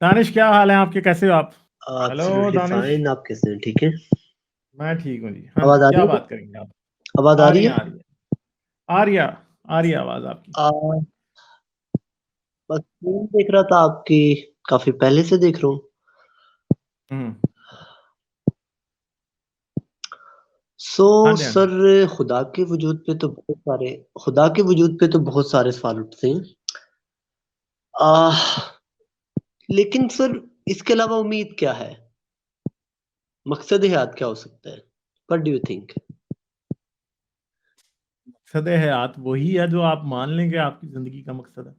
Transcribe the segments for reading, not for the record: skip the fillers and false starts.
दानिश, क्या हाल है आपके? कैसे हो आप? Hello absolutely Danish. फाइन। आप कैसे हैं? ठीक है। मैं ठीक हूँ जी। हाँ जी, आवाज आ रही क्या है? बात करेंगे आप? आवाज आ आ रही रही है, है? आ रही है, आ रही है, आ रही है आवाज आपकी। आ, बस फिल्म देख रहा था आपकी। काफी पहले से देख रहा हूँ। हम्म। हाँ जी, हाँ जी। सर, खुदा के वजूद पे तो बहुत सारे सवाल उठते हैं। आ, लेकिन सर, इसके अलावा उम्मीद क्या है? मकसद हयात क्या हो सकता है? What do you think? मकसद हयात वही है जो आप मान लेंगे आपकी जिंदगी का मकसद है।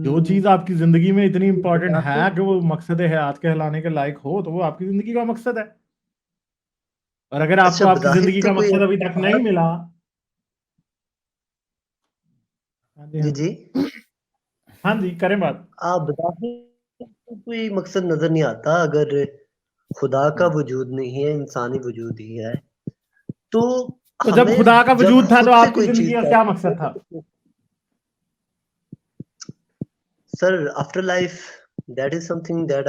जो चीज आपकी जिंदगी में इतनी इंपॉर्टेंट है कि वो मकसद हयात कहलाने के लायक हो, तो वो आपकी जिंदगी का मकसद है। और अगर आपको अच्छा, आपकी बज़ाहिर जिंदगी तो का कोई मकसद अभी तक नहीं मिला। हाँ जी, हाँ जी जी। जी। हाँ जी, करें बात। आप बज़ाहिर तो कोई मकसद नजर नहीं आता। अगर खुदा का वजूद नहीं है, इंसानी वजूद ही है, तो तो जब हमें खुदा का जब वजूद था तो खुद से आपकी कोई जिंदगी चीज का क्या चाहते मकसद था? हैं, sir, after life, that is something that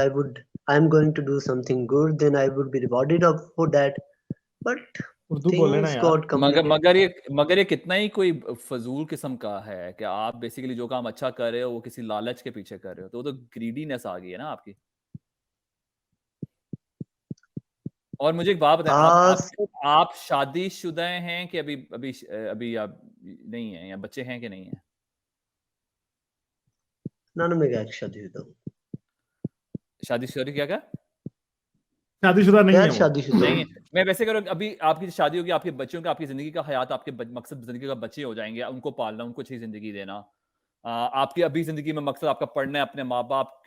I'm going to do something good, then I would be rewarded for that. But Urdu बोले ना things यार। got मगर complicated. मगर ये कितना ही कोई फजूल किस्म का है कि आप बेसिकली जो काम अच्छा कर रहे हो वो किसी लालच के पीछे कर रहे हो, तो वो तो ग्रीडीनेस आ गई है ना आपकी। और मुझे एक बात बताएं, सर, आप शादीशुदा हैं कि अभी अभी अभी आप नहीं हैं, या बच्चे हैं कि नहीं हैं? ना मैं गैर शादीशुदा हूँ। शादीशुदा क्या क्या? शादीशुदा नहीं है गैर वो। शादीशुदा नहीं हूँ। है। मैं वैसे करो, अभी आपकी शादी होगी, आपके बच्चे होंगे, आपकी जिंदगी का हयात, आपके मकसद जिंदगी का बच्चे हो जाएंगे, उनको पालना, उनको अच्छी जिंदगी देना। आपकी अभी जिंदगी में मकसद आपका पढ़ना है, अपने माँ बाप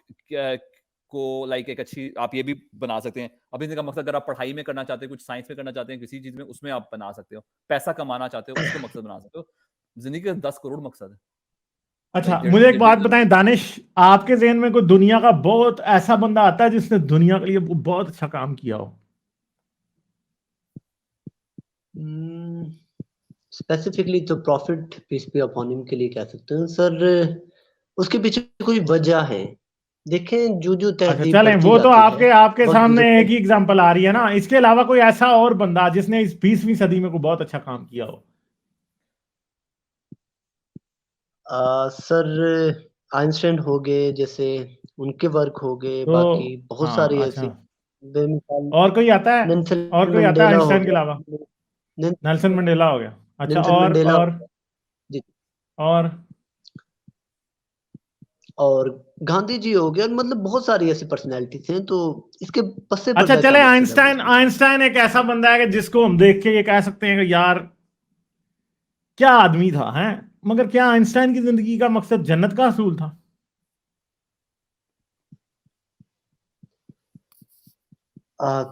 को लाइक एक अच्छी, आप ये भी बना सकते हैं अभी जिंदगी का मकसद। अगर आप पढ़ाई में करना चाहते हैं, कुछ साइंस में करना चाहते हैं, किसी चीज में, उसमें आप बना सकते हो। पैसा कमाना चाहते हो, उसको मकसद बना सकते हो। जिंदगी का 10 करोड़ मकसद है। अच्छा, लाइक मुझे एक बात बताएं दानिश, आपके ज़हन में कोई दुनिया का बहुत ऐसा बंदा आता है जिसने दुनिया के लिए बहुत अच्छा काम किया हो? स्पेसिफिकली तो प्रॉफिट पीस पे अपॉन हिम के लिए कह सकते हैं सर। उसके पीछे कोई वजह है। देखें, जो जो अच्छा तहजीब चलें, बढ़ती वो तो जाती है, आपके आपके वक्त सामने गुजरता एक ही एग्जांपल आ रही है ना। इसके अलावा कोई ऐसा और बंदा जिसने इस 20वीं सदी में कोई बहुत अच्छा काम किया हो? सर, आइंस्टाइन हो गए जैसे, उनके वर्क हो गए, तो बाकी बहुत हाँ, सारे अच्छा। ऐसे बेमिसाल। और कोई आता है? नेल्सन और कोई आता है मंडेला हो आइंस्टाइन के गया। अलावा? नेल्सन नेल्सन मंडेला हो गया। अच्छा, नेल्सन मंडेला हो और गया जी। और और गांधी जी हो गए, और मतलब बहुत सारी ऐसी पर्सनैलिटीज हैं। तो इसके पस्से अच्छा पर्दा क्या चले, मकसद है वो आइंस्टाइन इसमें? आइंस्टाइन एक ऐसा बंदा है कि जिसको हम देख के ये कह सकते हैं कि यार क्या आदमी था, हैं? मगर क्या आइंस्टाइन की जिंदगी का मकसद जन्नत का असूल था?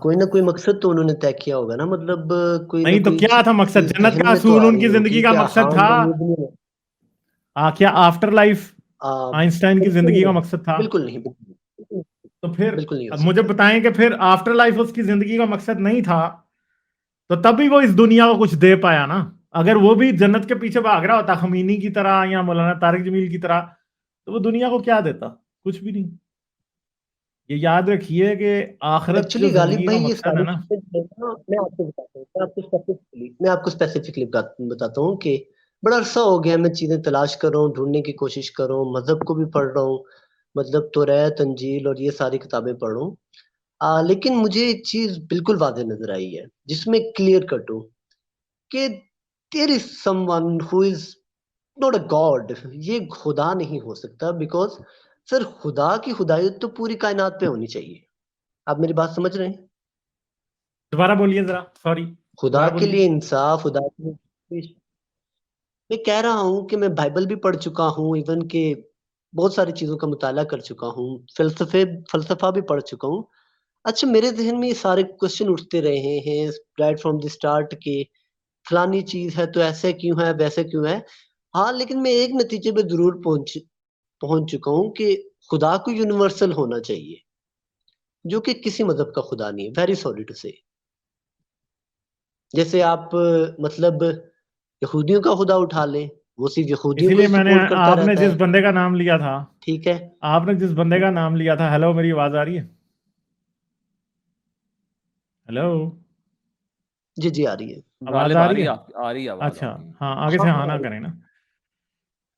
कोई ना कोई मकसद तो उन्होंने तय किया होगा ना। मतलब कोई ना नहीं तो कोई क्या था मकसद? चीज जन्नत जहन का में तो असूल आ रही उनकी जिंदगी होगी का क्या? मकसद हाँ, था। मैं ये भी नहीं। क्या आफ्टर लाइफ आ, आइंस्टाइन की बिल्कुल जिंदगी का नहीं, मकसद था? बिल्कुल नहीं, बिल्कुल तो फिर बिल्कुल नहीं हो अब मुझे सकता। बताएं कि फिर आफ्टर लाइफ उसकी जिंदगी का मकसद नहीं था, तो तभी वो इस दुनिया को कुछ दे पाया ना। अगर वो भी जन्नत के पीछे भाग रहा होता खमीनी की तरह या मौलाना तारिक जमील की तरह, तो वो दुनिया को क्या देता? कुछ भी नहीं। ये याद रखिए कि आखिरत जो एक्चुअली गालिब जिंदगी का भाई, ये मकसद है सारी ना। चीजें जो है ना, मैं आपको स्पेसिफिकली बताता हूँ कि बड़ा अरसा हो गया मैं चीजें तलाश कर रहा हूँ, ढूंढने की कोशिश कर रहा हूँ, मजहब को भी पढ़ रहा हूँ, मतलब तौरात, इंजील और ये सारी किताबें पढ़ रहा हूँ। लेकिन मुझे एक चीज बिल्कुल वाज़ेह नजर आई है, जिसमें क्लियर कट हो कि there is someone who is not a god. ये खुदा नहीं हो सकता, बिकॉज सर, खुदा की खुदाई तो पूरी कायनात पे होनी चाहिए। आप मेरी बात समझ रहे हैं? दोबारा बोलिए जरा, सॉरी। खुदा दोबारा के बोलिए। लिए इंसाफ, खुदा के लिए मैं कह रहा हूँ कि मैं बाइबल भी पढ़ चुका हूँ, इवन के बहुत सारी चीजों का मुताला कर चुका हूँ, फलसफा भी पढ़ चुका हूँ। अच्छा, मेरे जहन में ये सारे क्वेश्चन उठते रहे हैं राइट फ्रॉम द स्टार्ट के फलानी चीज है तो ऐसे क्यों है, वैसे क्यों है। हाँ, लेकिन मैं एक नतीजे पे जरूर पहुंच पहुंच चुका हूँ कि खुदा को यूनिवर्सल होना चाहिए, जो कि किसी मजहब का खुदा नहीं है। वेरी सॉरी टू से। जैसे आप मतलब यहूदियों का खुदा उठा लें, वो सिर्फ यहूदियों को इसीलिए ही मैंने सपोर्ट करता आपने रहता जिस है। बंदे का नाम लिया था ठीक है। आपने जिस बंदे का नाम लिया था, हेलो मेरी आवाज आ रही है? हेलो, जी, जी, आ रही है। आवाज गालिब आ आ रही रही है? है, आ रही है आवाज, अच्छा, आ रही है। हाँ आगे से हाँ, हाँ हाँ, ना आ रही करें ना।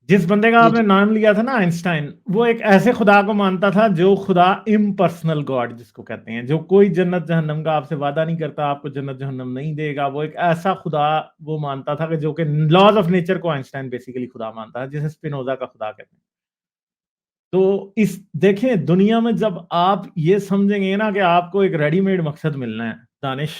जिस बंदे का जी, आपने जी। नाम लिया था ना आइंस्टाइन, वो एक ऐसे खुदा को मानता था जो खुदा इम्पर्सनल गॉड जिसको कहते हैं, जो कोई जन्नत जहन्नम का आपसे वादा नहीं करता, आपको जन्नत जहन्नम नहीं देगा। वो एक ऐसा खुदा वो मानता था कि जो कि लॉज ऑफ नेचर को आइंस्टाइन बेसिकली खुदा मानता है, जिसे स्पिनोजा का खुदा कहते हैं। तो इस देखें दुनिया में जब आप ये समझेंगे ना कि आपको एक रेडीमेड मकसद मिलना है दानिश,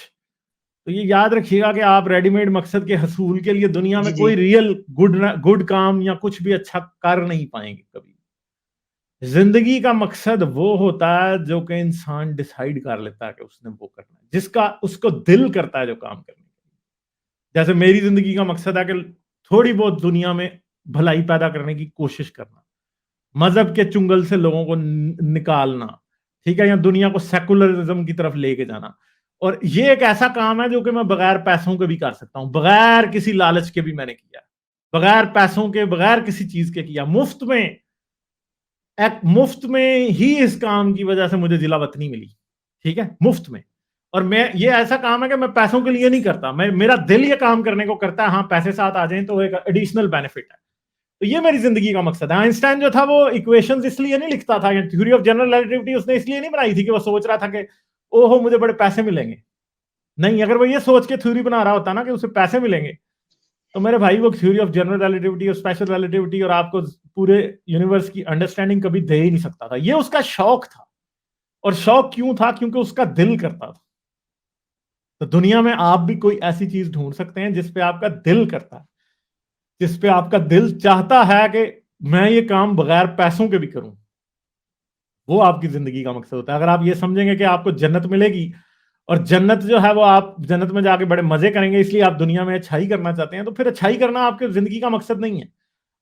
तो ये याद रखिएगा कि आप रेडीमेड मकसद के हसूल के लिए दुनिया जी, में जी। कोई रियल गुड काम या कुछ भी अच्छा कर नहीं पाएंगे कभी। जिंदगी का मकसद वो होता है जो कि इंसान डिसाइड कर लेता है कि उसने वो करना है, जिसका उसको दिल करता है जो काम करने का। जैसे मेरी जिंदगी का मकसद है कि थोड़ी बहुत दुनिया में भलाई पैदा करने की कोशिश करना, मजहब के चुंगल से लोगों को निकालना, ठीक है, या दुनिया को सेकुलरिज्म की तरफ लेके जाना। और ये एक ऐसा काम है जो कि मैं बगैर पैसों के भी कर सकता हूं, बगैर किसी लालच के भी मैंने किया, बगैर पैसों के, बगैर किसी चीज के किया, मुफ्त में। मुफ्त में ही इस काम की वजह से मुझे जिला वतनी मिली, ठीक है, मुफ्त में। और मैं ये ऐसा काम है कि मैं पैसों के लिए नहीं करता, मैं मेरा दिल ये काम करने को करता है। हाँ, पैसे साथ आ जाएं तो एक एडिशनल बेनिफिट है। तो ये मेरी जिंदगी का मकसद है। आइंस्टाइन जो था वो इक्वेशंस इसलिए नहीं लिखता था, थ्योरी ऑफ जनरल रिलेटिविटी उसने इसलिए नहीं बनाई थी कि वो सोच रहा था कि ओहो मुझे बड़े पैसे मिलेंगे। नहीं, अगर वो ये सोच के थ्योरी बना रहा होता ना कि उसे पैसे मिलेंगे, तो मेरे भाई वो थ्योरी ऑफ जनरल रिलेटिविटी और स्पेशल रिलेटिविटी और आपको पूरे यूनिवर्स की अंडरस्टैंडिंग कभी दे ही नहीं सकता था। ये उसका शौक था। और शौक क्यों था? क्योंकि उसका दिल करता था। तो दुनिया में आप भी कोई ऐसी चीज ढूंढ सकते हैं जिसपे आपका दिल करता है, जिसपे आपका दिल चाहता है कि मैं ये काम बगैर पैसों के भी करूं। वो आपकी जिंदगी का मकसद होता है। अगर आप ये समझेंगे कि आपको जन्नत मिलेगी, और जन्नत जो है वो आप जन्नत में जाके बड़े मजे करेंगे, इसलिए आप दुनिया में अच्छाई करना चाहते हैं, तो फिर अच्छाई करना आपकी जिंदगी का मकसद नहीं है।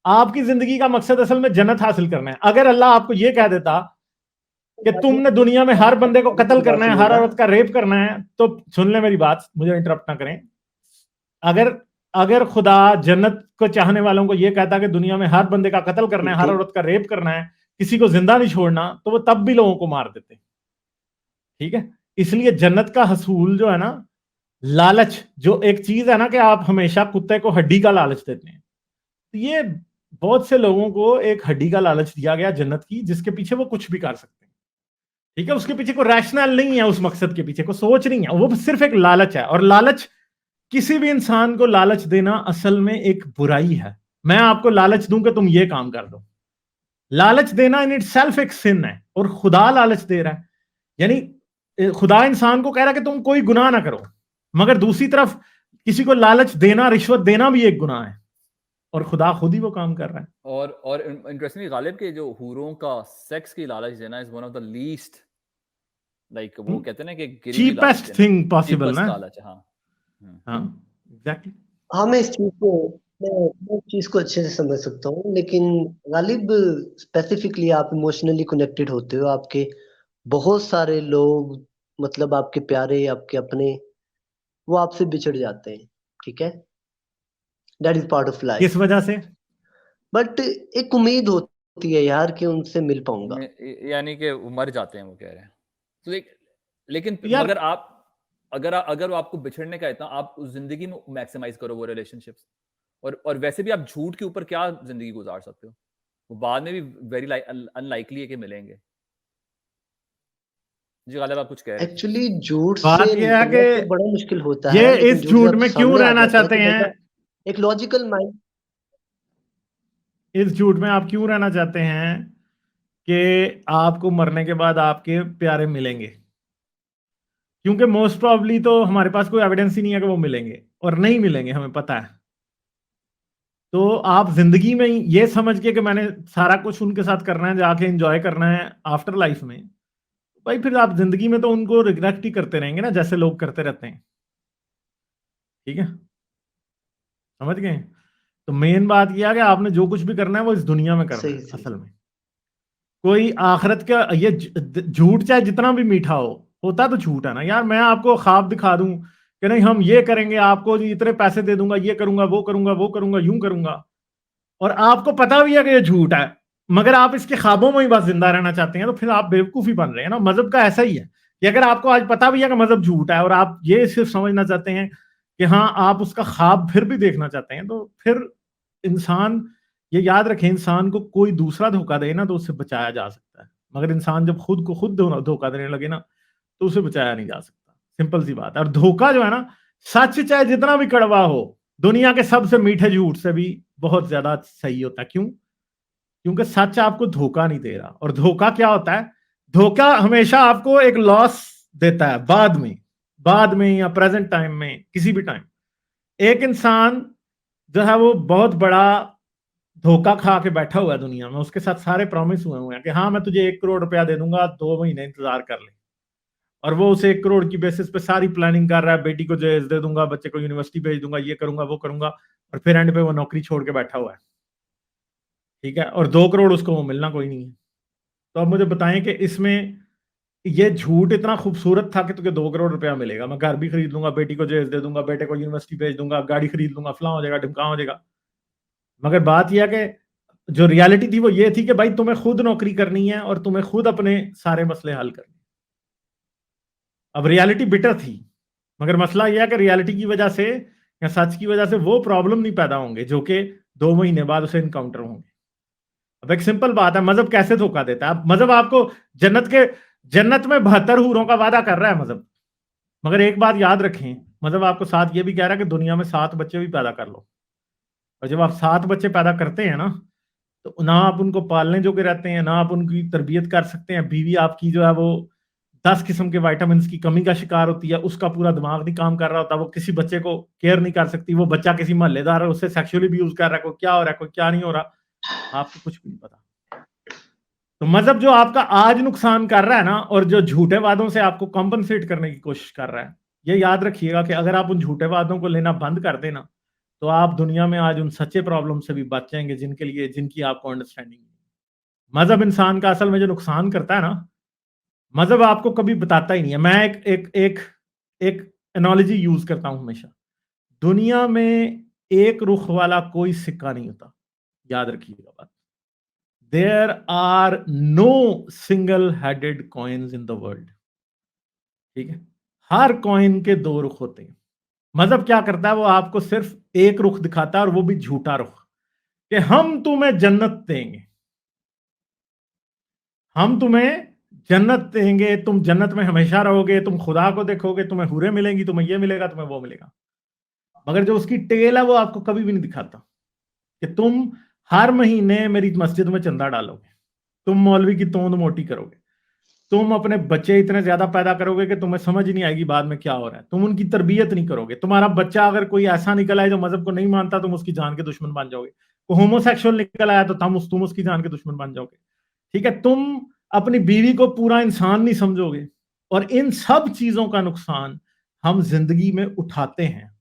आपकी जिंदगी का मकसद असल में जन्नत हासिल करना है। अगर अल्लाह आपको ये कह देता कि तुमने दुनिया में हर बंदे को कत्ल करना है, हर औरत का रेप करना है, तो सुन ले मेरी बात, मुझे इंटरप्ट ना करें। अगर अगर खुदा जन्नत को चाहने वालों को यह कहता कि दुनिया में हर बंदे का कत्ल करना है, हर औरत का रेप करना है, किसी को जिंदा नहीं छोड़ना, तो वो तब भी लोगों को मार देते। ठीक है, इसलिए जन्नत का हसूल जो है ना, लालच जो एक चीज है ना कि आप हमेशा कुत्ते को हड्डी का लालच देते हैं, तो ये बहुत से लोगों को एक हड्डी का लालच दिया गया जन्नत की, जिसके पीछे वो कुछ भी कर सकते हैं। ठीक है, उसके पीछे कोई रैशनल नहीं है, उस मकसद के पीछे कोई सोच नहीं है, वो सिर्फ एक लालच है। और लालच, किसी भी इंसान को लालच देना असल में एक बुराई है। मैं आपको लालच दूं कि तुम ये काम कर दो, लालच देना इन इटसेल्फ एक सिन है। और खुदा लालच दे रहा है, यानी खुदा इंसान को कह रहा है कि तुम कोई गुनाह ना करो, मगर दूसरी तरफ किसी को लालच देना, रिश्वत देना भी एक गुनाह है, और खुदा खुद ही वो काम कर रहा है। और इंटरेस्टिंगली गालिब के जो हूरों का सेक्स की लालच देना is one of the least, like वो कहते हैं ना कि गिरी हुई लालच चीपेस्ट थिंग पॉसिबल ना। लालच, हाँ। हाँ, एग्जैक्टली। हाँ, मैं इस चीज को अच्छे से समझ सकता हूँ, लेकिन गालिब स्पेसिफिकली आप इमोशनली कनेक्टेड होते हो। आपके बहुत सारे लोग, मतलब आपके प्यारे, आपके अपने, वो आपसे बिछड़ जाते हैं। ठीक है, that is part of life. किस वजह से? बट एक उम्मीद होती है यार कि उनसे मिल पाऊंगा। यानी कि वो मर जाते हैं, वो कह रहे हैं। तो लेकिन यार मगर आप अगर वो आपको बिछड़ने का इतना, आप उस जिंदगी में मैक्सिमाइज करो वो रिलेशनशिप्स, और वैसे भी आप झूठ के ऊपर क्या जिंदगी गुजार सकते हो, वो बाद में भी वेरी अनलाइकली है कि मिलेंगे। जी गालिब, आप कुछ कह रहे हैं। एक्चुअली झूठ बात से यह है निकलना तो कि बड़ा मुश्किल होता ये है, लेकिन इस झूठ झूठ जब में क्यों सामने आ रहना जाता है चाहते तो हैं? बंदा एक लॉजिकल माइंड। इस झूठ में आप क्यों रहना चाहते हैं कि आपको मरने के बाद आपके प्यारे मिलेंगे? क्योंकि मोस्ट प्रॉब्ली तो हमारे पास कोई एविडेंस ही नहीं है कि वो मिलेंगे, और नहीं मिलेंगे, हमें पता है। तो आप जिंदगी में ही ये समझ के कि मैंने सारा कुछ उनके साथ करना है, जाके एंजॉय करना है आफ्टर लाइफ में, भाई फिर आप जिंदगी में तो उनको रिग्रेट ही करते रहेंगे ना, जैसे लोग करते रहते हैं। ठीक है, समझ गए? तो मेन बात यह है कि आपने जो कुछ भी करना है वो इस दुनिया में करना है। सही सही। असल में कोई आखिरत का ये झूठ चाहे जितना भी मीठा होता तो झूठ है ना यार। मैं आपको ख्वाब दिखा दूं कि नहीं हम ये करेंगे, आपको जी इतने पैसे दे दूंगा, ये करूंगा, वो करूंगा, वो करूंगा, यूं करूंगा, और आपको पता भी है कि ये झूठ है, मगर आप इसके ख्वाबों में ही बस जिंदा रहना चाहते हैं, तो फिर आप बेवकूफी बन रहे हैं ना। मजहब का ऐसा ही है कि अगर आपको आज पता भी है कि मजहब झूठ है और आप ये सिर्फ समझना चाहते हैं कि हाँ आप उसका ख्वाब फिर भी देखना चाहते हैं, तो फिर इंसान, ये याद रखें, इंसान को कोई दूसरा धोखा दे ना तो उससे बचाया जा सकता है, मगर इंसान जब खुद को खुद धोखा देने लगे ना तो उसे बचाया नहीं जा सकता। सिंपल सी बात है। और धोखा जो है ना, सच चाहे जितना भी कड़वा हो, दुनिया के सबसे मीठे झूठ से भी बहुत ज्यादा सही होता है। क्यों? क्योंकि सच आपको धोखा नहीं दे रहा। और धोखा क्या होता है? धोखा हमेशा आपको एक लॉस देता है बाद में या प्रेजेंट टाइम में, किसी भी टाइम। एक इंसान जो है वो बहुत बड़ा धोखा खा के बैठा हुआ है दुनिया में, उसके साथ सारे प्रॉमिस हुए हैं कि हाँ मैं तुझे 1 करोड़ रुपया दे दूंगा, 2 महीने इंतजार कर ले। और वो उसे 1 करोड़ की बेसिस पे सारी प्लानिंग कर रहा है, बेटी को जहेज दे दूंगा, बच्चे को यूनिवर्सिटी भेज दूंगा, ये करूंगा वो करूंगा, और फिर एंड पे वो नौकरी छोड़ के बैठा हुआ है। ठीक है, और 2 करोड़ उसको वो मिलना कोई नहीं है। तो अब मुझे बताएं कि इसमें ये झूठ इतना खूबसूरत था कि तुझे 2 करोड़ रुपया मिलेगा, मैं घर भी खरीद लूंगा, बेटी को जहेज दे दूंगा, बेटे को यूनिवर्सिटी भेज दूंगा, गाड़ी खरीद लूंगा, फलां हो जाएगा ढिमका हो जाएगा। मगर बात यह है कि जो रियलिटी थी वो ये थी कि भाई तुम्हें खुद नौकरी करनी है और तुम्हें खुद अपने सारे मसले हल करने। अब रियलिटी बिटर थी, मगर मसला यह है कि रियलिटी की वजह से या सच की वजह से वो प्रॉब्लम नहीं पैदा होंगे जो कि 2 महीने बाद उसे इनकाउंटर होंगे। अब एक सिंपल बात है, मजहब कैसे धोखा देता है? मजहब आपको जन्नत में 72 हूरों का वादा कर रहा है मजहब, मगर एक बात याद रखें, मजहब आपको साथ ये भी कह रहा है कि दुनिया में 7 बच्चे भी पैदा कर लो। और जब आप 7 बच्चे पैदा करते हैं ना, तो ना आप उनको पालने जोगे रहते हैं, ना आप उनकी तरबियत कर सकते हैं। बीवी आपकी जो है वो 10 किस्म के विटामिन की कमी का शिकार होती है, उसका पूरा दिमाग नहीं काम कर रहा होता, वो किसी बच्चे को केयर नहीं कर सकती, वो बच्चा किसी मोहल्लेदार है उससे सेक्सुअली भी यूज कर रहा है, कोई क्या हो रहा है कोई क्या नहीं हो रहा, आपको कुछ भी नहीं पता। तो मजहब जो आपका आज नुकसान कर रहा है ना, और जो झूठे वादों से आपको कॉम्पनसेट करने की कोशिश कर रहा है, ये याद रखिएगा कि अगर आप उन झूठे वादों को लेना बंद कर देना, तो आप दुनिया में आज उन सच्चे प्रॉब्लम से भी बच जाएंगे जिनकी आपको अंडरस्टैंडिंग नहीं। मजहब इंसान का असल में जो नुकसान करता है ना, मजहब आपको कभी बताता ही नहीं है। मैं एक एनालॉजी यूज करता हूं हमेशा। दुनिया में एक रुख वाला कोई सिक्का नहीं होता, याद रखिएगा बात। There are no single headed coins in the world. ठीक है, हर कॉइन के 2 रुख होते हैं। मजहब क्या करता है? वो आपको सिर्फ एक रुख दिखाता है, और वो भी झूठा रुख, कि हम तुम्हें जन्नत देंगे, हम तुम्हें जन्नत देंगे, तुम जन्नत में हमेशा रहोगे, तुम खुदा को देखोगे, तुम्हें हुरे मिलेंगी, तुम्हें ये मिलेगा, तुम्हें वो मिलेगा। मगर जो उसकी टेल है वो आपको कभी भी नहीं दिखाता कि तुम हर महीने मेरी मस्जिद में चंदा डालोगे, तुम मौलवी की तोंद मोटी करोगे, तुम अपने बच्चे इतने ज्यादा पैदा करोगे कि तुम्हें समझ ही नहीं आएगी बाद में क्या हो रहा है, तुम उनकी तरबियत नहीं करोगे, तुम्हारा बच्चा अगर कोई ऐसा निकल आए जो मजहब को नहीं मानता, तुम उसकी जान के दुश्मन बन जाओगे, कोई होमोसेक्सुअल निकल आया तो तुम उसकी जान के दुश्मन बन जाओगे। ठीक है, तुम अपनी बीवी को पूरा इंसान नहीं समझोगे। और इन सब चीजों का नुकसान हम जिंदगी में उठाते हैं,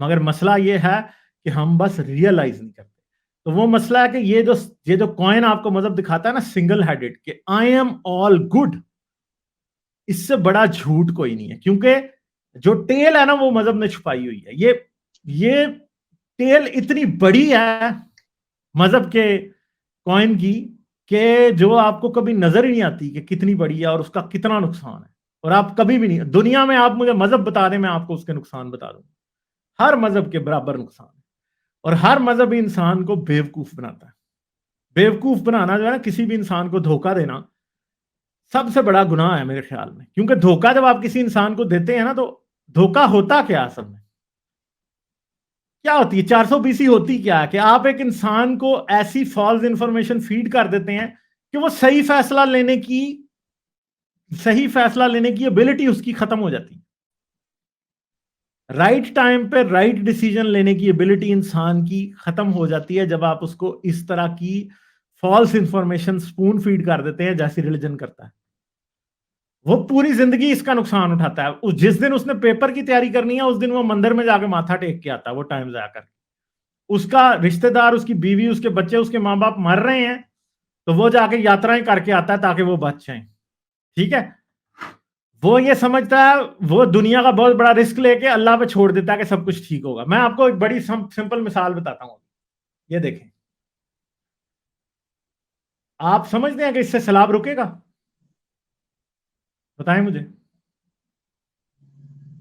मगर मसला ये है कि हम बस रियलाइज नहीं करते। तो वो मसला है कि ये जो कॉइन आपको मजहब दिखाता है ना, सिंगल हेडेड, कि आई एम ऑल गुड, इससे बड़ा झूठ कोई नहीं है। क्योंकि जो टेल है ना वो मजहब ने छुपाई हुई है। ये टेल इतनी बड़ी है मजहब के कॉइन की कि जो आपको कभी नजर ही नहीं आती कि कितनी बड़ी है और उसका कितना नुकसान है। और आप कभी भी नहीं, दुनिया में आप मुझे मजहब बता दें, मैं आपको उसके नुकसान बता दूंगा। हर मजहब के बराबर नुकसान है, और हर मजहब इंसान को बेवकूफ बनाता है। बेवकूफ बनाना जो है ना, किसी भी इंसान को धोखा देना सबसे बड़ा गुनाह है मेरे ख्याल में। क्योंकि धोखा जब आप किसी इंसान को देते हैं ना, तो धोखा होता क्या असल में क्या होती है? 420 होती क्या है कि आप एक इंसान को ऐसी फॉल्स इंफॉर्मेशन फीड कर देते हैं कि वो सही फैसला लेने की एबिलिटी उसकी खत्म हो जाती है। राइट टाइम पे राइट डिसीजन लेने की एबिलिटी इंसान की खत्म हो जाती है जब आप उसको इस तरह की फॉल्स इंफॉर्मेशन स्पून फीड कर देते हैं, जैसी रिलीजन करता है। वो पूरी जिंदगी इसका नुकसान उठाता है। जिस दिन उसने पेपर की तैयारी करनी है, उस दिन वो मंदिर में जाके माथा टेक के आता है, वो टाइम जाया कर। उसका रिश्तेदार, उसकी बीवी, उसके बच्चे, उसके माँ बाप मर रहे हैं, तो वो जाके यात्राएं करके आता है ताकि वो बच जाएं। ठीक है, वो ये समझता है, वो दुनिया का बहुत बड़ा रिस्क लेके अल्लाह पे छोड़ देता है कि सब कुछ ठीक होगा। मैं आपको एक बड़ी सिंपल मिसाल बताता हूँ, ये देखें। आप समझते हैं कि इससे सैलाब रुकेगा? बताएं मुझे,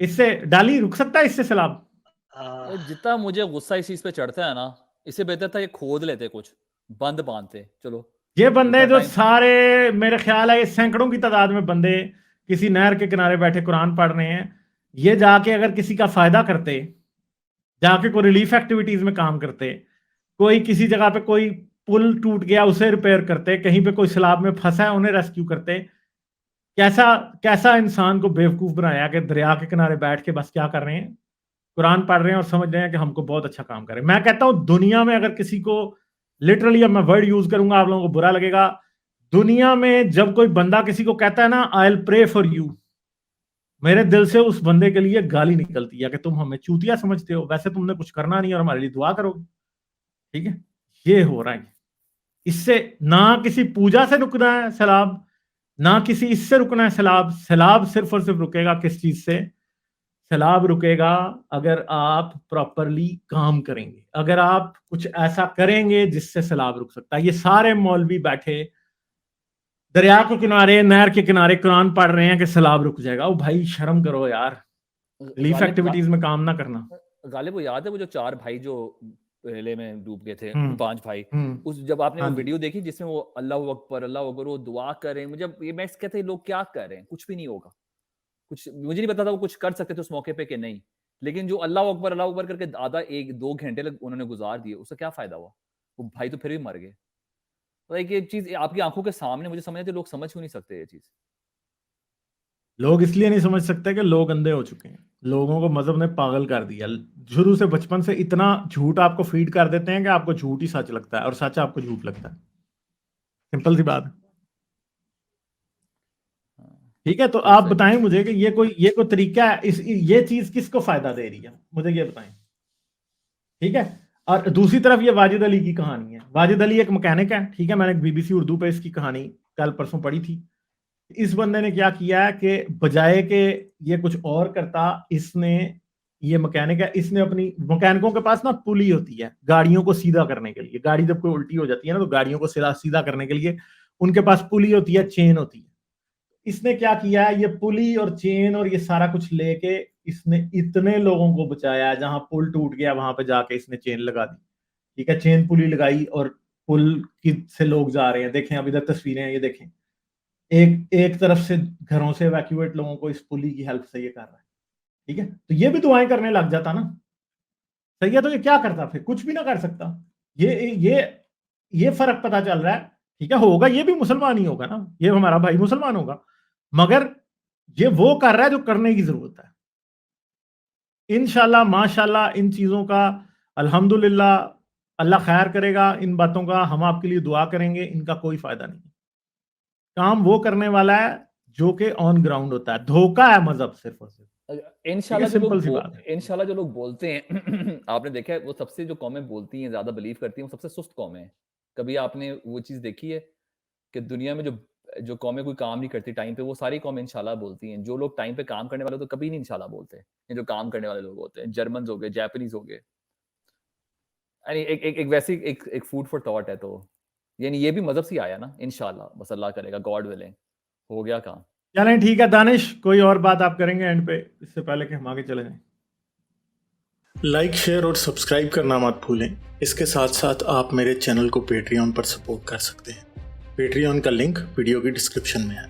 इससे डाली रुक सकता है इससे सैलाब? जितना मुझे गुस्सा इस चीज पे चढ़ता है ना, इससे बेहतर था ये खोद लेते, कुछ बंद बांधते। चलो ये बंदे जितना जो टाइम सारे, मेरे ख्याल है ये सैकड़ों की तादाद में बंदे किसी नहर के किनारे बैठे कुरान पढ़ रहे हैं, ये जाके अगर किसी का फायदा करते, जाके कोई रिलीफ एक्टिविटीज में काम करते, कोई किसी जगह पे कोई पुल टूट गया उसे रिपेयर करते, कहीं पे कोई सैलाब में फंसा है उन्हें रेस्क्यू करते। कैसा कैसा इंसान को बेवकूफ बनाया कि दरिया के किनारे बैठ के बस क्या कर रहे हैं, कुरान पढ़ रहे हैं और समझ रहे हैं कि हमको बहुत अच्छा काम कर रहे हैं। मैं कहता हूं दुनिया में अगर किसी को, लिटरली अब मैं वर्ड यूज करूंगा, आप लोगों को बुरा लगेगा, दुनिया में जब कोई बंदा किसी को कहता है ना I will pray for you, मेरे दिल से उस बंदे के लिए गाली निकलती है कि तुम हमें चूतिया समझते हो, वैसे तुमने कुछ करना नहीं और हमारे लिए दुआ करोगे। ठीक है, ये हो रहा है। इससे ना किसी पूजा से रुकना है सैलाब, ना किसी इससे रुकना है सैलाब। सैलाब सिर्फ और सिर्फ रुकेगा किस चीज से? सैलाब रुकेगा अगर आप प्रॉपरली काम करेंगे, अगर आप कुछ ऐसा करेंगे जिससे सैलाब रुक सकता है। ये सारे मौलवी बैठे दरिया के किनारे, नहर के किनारे कुरान पढ़ रहे हैं कि सैलाब रुक जाएगा। ओ भाई शर्म करो यार, रिलीफ गालिब एक्टिविटीज में काम ना करना। गालिब वो याद है वो जो 4 भाई जो पहले में डूब गए थे, 5 भाई, उस जब आपने हाँ वो जी। वीडियो देखी जिसमें वो अल्लाह अकबर वो दुआ करें, मुझे ये मैं कहते हैं लोग क्या कर रहे हैं, कुछ भी नहीं होगा। कुछ मुझे नहीं पता था वो कुछ कर सकते थे उस मौके पे कि नहीं, लेकिन जो अल्लाह अकबर करके आधा 1-2 घंटे लग उन्होंने गुजार दिए, उससे क्या फायदा हुआ? वो भाई तो फिर भी मर गए। तो एक ये चीज आपकी आंखों के सामने मुझे समझ आती है, लोग समझ क्यों नहीं सकते ये चीज? लोग इसलिए नहीं समझ सकते कि लोग अंधे हो चुके हैं, लोगों को मजहब ने पागल कर दिया। शुरू से बचपन से इतना झूठ आपको फीड कर देते हैं कि आपको झूठ ही सच लगता है और सच आपको झूठ लगता है। सिंपल सी बात है। ठीक है, तो आप बताएं मुझे कि ये कोई तरीका है, ये चीज किसको फायदा दे रही है, मुझे ये बताएं। ठीक है, और दूसरी तरफ ये वाजिद अली की कहानी है। वाजिद अली एक मैकेनिक है, ठीक है, मैंने बीबीसी उर्दू पे इसकी कहानी कल परसों पढ़ी थी। इस बंदे ने क्या किया है कि बजाय के ये कुछ और करता, इसने, ये मैकेनिक है, इसने अपनी, मैकेनिकों के पास ना पुली होती है गाड़ियों को सीधा करने के लिए। गाड़ी जब कोई उल्टी हो जाती है ना, तो गाड़ियों को सीधा करने के लिए उनके पास पुली होती है, चेन होती है। इसने क्या किया है, ये पुली और चेन और ये सारा कुछ लेके इसने इतने लोगों को बचाया, जहां पुल टूट गया वहां पे जाके इसने चेन लगा दी। ठीक है, चेन पुली लगाई और पुल की से लोग जा रहे हैं। देखें अब इधर तस्वीरें हैं, ये देखें, एक तरफ से घरों से इवैक्यूएट लोगों को इस पुली की हेल्प से ये कर रहा है। ठीक है, तो ये भी दुआएं करने लग जाता ना, सही है, तो ये क्या करता? फिर कुछ भी ना कर सकता। ये फर्क पता चल रहा है। ठीक है, होगा ये भी मुसलमान ही होगा ना, ये हमारा भाई मुसलमान होगा, मगर ये वो कर रहा है जो करने की जरूरत है। इंशाल्लाह माशाल्लाह इन चीजों का अल्हम्दुलिल्लाह, अल्लाह खैर करेगा इन बातों का, हम आपके लिए दुआ करेंगे। इनका कोई फायदा नहीं, काम वो करने वाला है जो कि ऑन ग्राउंड होता है। धोखा है मजहब सिर्फ और सिर्फ। इंशाल्लाह सिंपल सी बात है। इंशाल्लाह जो लोग बोलते हैं आपने देखा है वो सबसे जो कौमें बोलती हैं, ज्यादा बिलीव करती हैं, वो सबसे सुस्त कौमें हैं। कभी आपने वो चीज देखी है कि दुनिया में जो कौमें कोई काम नहीं करती टाइम पे, वो सारी कौमें इंशाल्लाह बोलती हैं। जो लोग टाइम पे काम करने वाले तो कभी नहीं इंशाल्लाह बोलते। ये जो काम करने वाले लोग होते हैं, जर्मन हो गए, जापानीज हो गए, यानी एक वैसी एक फूड फॉर थॉट है। तो यानी ये भी मजहब से ही आया ना, इंशाल्लाह, बस अल्लाह करेगा, गॉड विलिंग हो गया काम। चलें ठीक है दानिश, कोई और बात आप करेंगे एंड पे, इससे पहले कि हम आगे चले जाएं? लाइक, शेयर और सब्सक्राइब करना मत भूलें। इसके साथ साथ आप मेरे चैनल को पेट्रियन पर सपोर्ट कर सकते हैं। पेट्रियन का लिंक वीडियो की डिस्क्रिप्शन में है।